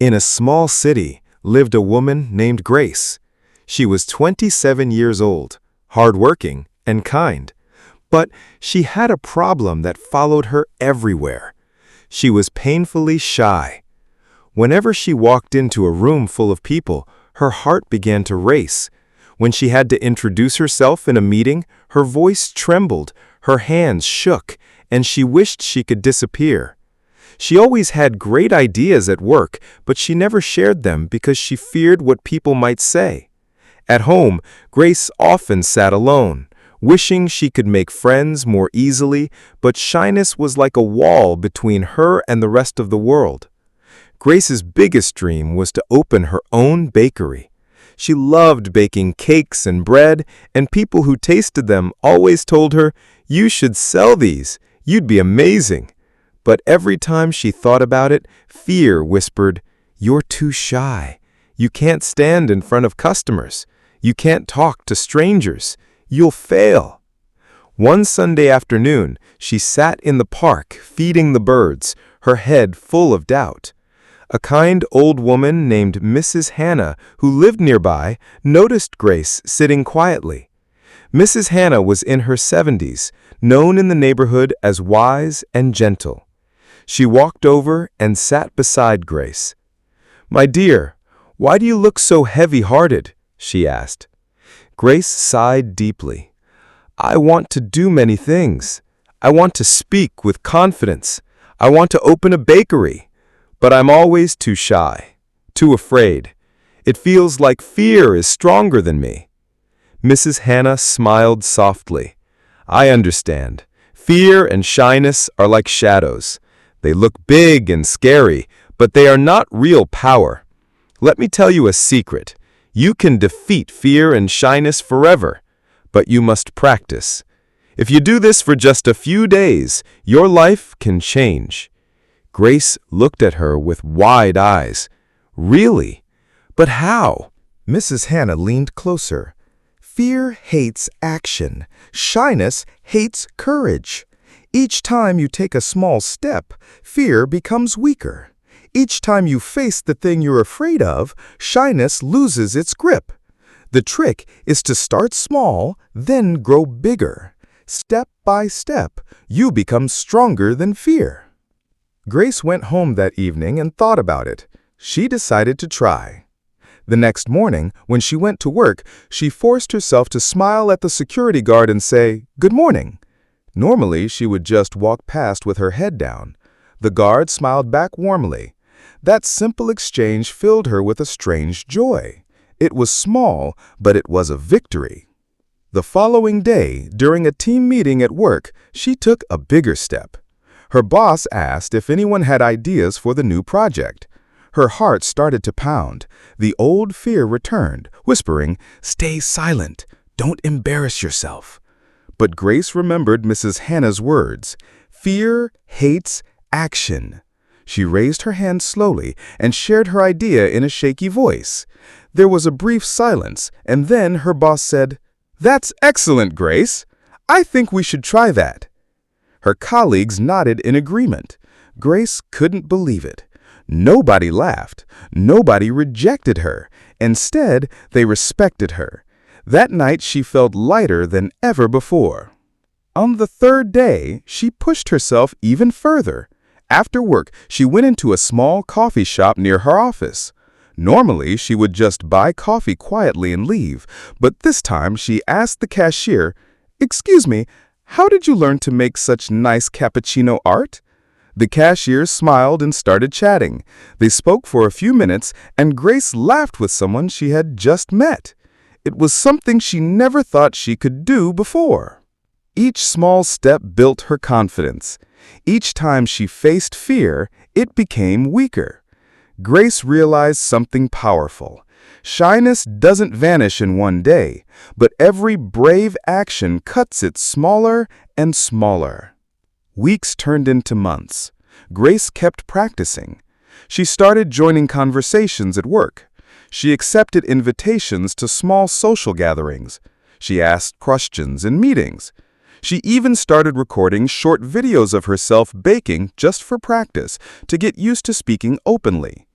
In a small city lived a woman named Grace. She was 27 years old, hardworking, and kind. But she had a problem that followed her everywhere. She was painfully shy. Whenever she walked into a room full of people, her heart began to race. When she had to introduce herself in a meeting, her voice trembled, her hands shook, and she wished she could disappear. She always had great ideas at work, but she never shared them because she feared what people might say. At home, Grace often sat alone, wishing she could make friends more easily, but shyness was like a wall between her and the rest of the world. Grace's biggest dream was to open her own bakery. She loved baking cakes and bread, and people who tasted them always told her, "You should sell these. You'd be amazing." But every time she thought about it, fear whispered, "You're too shy. You can't stand in front of customers. You can't talk to strangers. You'll fail." One Sunday afternoon, she sat in the park feeding the birds, her head full of doubt. A kind old woman named Mrs. Hannah, who lived nearby, noticed Grace sitting quietly. Mrs. Hannah was in her 70s, known in the neighborhood as wise and gentle. She walked over and sat beside Grace. "My dear, why do you look so heavy-hearted?" she asked. Grace sighed deeply. "I want to do many things. I want to speak with confidence. I want to open a bakery. But I'm always too shy, too afraid. It feels like fear is stronger than me." Mrs. Hannah smiled softly. "I understand. Fear and shyness are like shadows. They look big and scary, but they are not real power. Let me tell you a secret. You can defeat fear and shyness forever, but you must practice. If you do this for just a few days, your life can change." Grace looked at her with wide eyes. "Really? But how?" Mrs. Hannah leaned closer. "Fear hates action. Shyness hates courage. Each time you take a small step, fear becomes weaker. Each time you face the thing you're afraid of, shyness loses its grip. The trick is to start small, then grow bigger. Step by step, you become stronger than fear." Grace went home that evening and thought about it. She decided to try. The next morning, when she went to work, she forced herself to smile at the security guard and say, "Good morning." Normally, she would just walk past with her head down. The guard smiled back warmly. That simple exchange filled her with a strange joy. It was small, but it was a victory. The following day, during a team meeting at work, she took a bigger step. Her boss asked if anyone had ideas for the new project. Her heart started to pound. The old fear returned, whispering, "Stay silent. Don't embarrass yourself." But Grace remembered Mrs. Hannah's words. Fear hates action. She raised her hand slowly and shared her idea in a shaky voice. There was a brief silence, and then her boss said, "That's excellent, Grace. I think we should try that." Her colleagues nodded in agreement. Grace couldn't believe it. Nobody laughed. Nobody rejected her. Instead, they respected her. That night, she felt lighter than ever before. On the third day, she pushed herself even further. After work, she went into a small coffee shop near her office. Normally, she would just buy coffee quietly and leave, but this time she asked the cashier, "Excuse me, how did you learn to make such nice cappuccino art?" The cashier smiled and started chatting. They spoke for a few minutes, and Grace laughed with someone she had just met. It was something she never thought she could do before. Each small step built her confidence. Each time she faced fear, it became weaker. Grace realized something powerful. Shyness doesn't vanish in one day, but every brave action cuts it smaller and smaller. Weeks turned into months. Grace kept practicing. She started joining conversations at work. She accepted invitations to small social gatherings. She asked questions in meetings. She even started recording short videos of herself baking just for practice, to get used to speaking openly.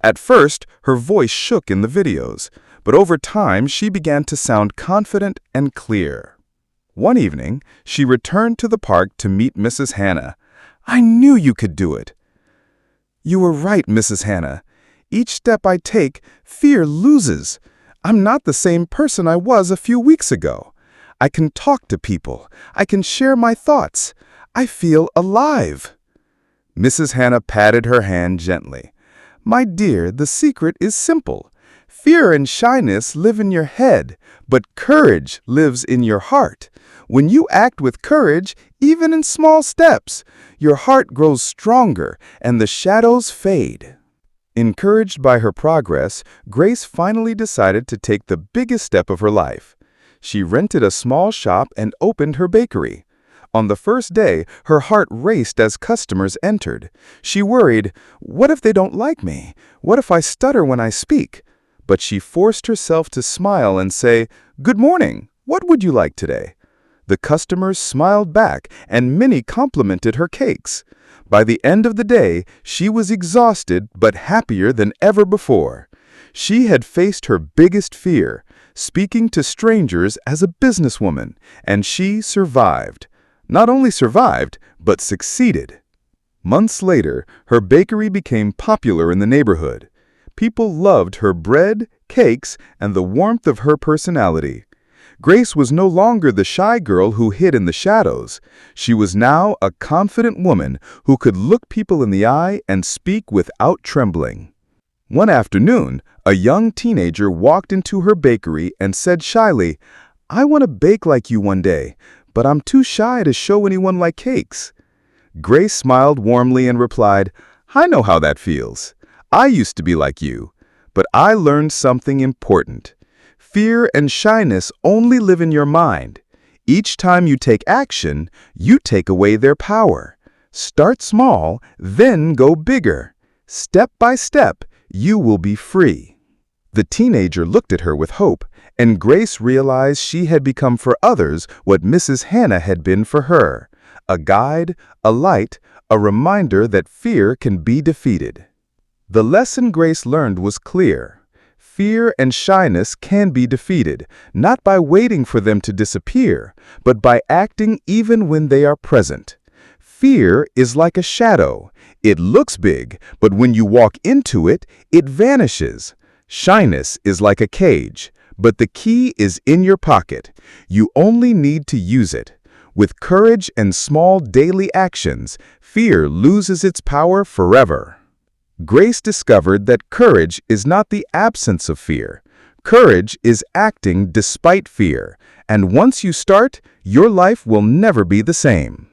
At first, her voice shook in the videos, but over time she began to sound confident and clear. One evening, she returned to the park to meet Mrs. Hannah. "I knew you could do it." "You were right, Mrs. Hannah. Each step I take, fear loses. I'm not the same person I was a few weeks ago. I can talk to people. I can share my thoughts. I feel alive." Mrs. Hannah patted her hand gently. "My dear, the secret is simple. Fear and shyness live in your head, but courage lives in your heart. When you act with courage, even in small steps, your heart grows stronger and the shadows fade." Encouraged by her progress, Grace finally decided to take the biggest step of her life. She rented a small shop and opened her bakery. On the first day, her heart raced as customers entered. She worried, "What if they don't like me? What if I stutter when I speak?" But she forced herself to smile and say, "Good morning. What would you like today?" The customers smiled back, and many complimented her cakes. By the end of the day, she was exhausted but happier than ever before. She had faced her biggest fear, speaking to strangers as a businesswoman, and she survived. Not only survived, but succeeded. Months later, her bakery became popular in the neighborhood. People loved her bread, cakes, and the warmth of her personality. Grace was no longer the shy girl who hid in the shadows. She was now a confident woman who could look people in the eye and speak without trembling. One afternoon, a young teenager walked into her bakery and said shyly, "I want to bake like you one day, but I'm too shy to show anyone my cakes." Grace smiled warmly and replied, "I know how that feels. I used to be like you, but I learned something important. Fear and shyness only live in your mind. Each time you take action, you take away their power. Start small, then go bigger. Step by step, you will be free." The teenager looked at her with hope, and Grace realized she had become for others what Mrs. Hannah had been for her: a guide, a light, a reminder that fear can be defeated. The lesson Grace learned was clear. Fear and shyness can be defeated, not by waiting for them to disappear, but by acting even when they are present. Fear is like a shadow. It looks big, but when you walk into it, it vanishes. Shyness is like a cage, but the key is in your pocket. You only need to use it. With courage and small daily actions, fear loses its power forever. Grace discovered that courage is not the absence of fear. Courage is acting despite fear, and once you start, your life will never be the same.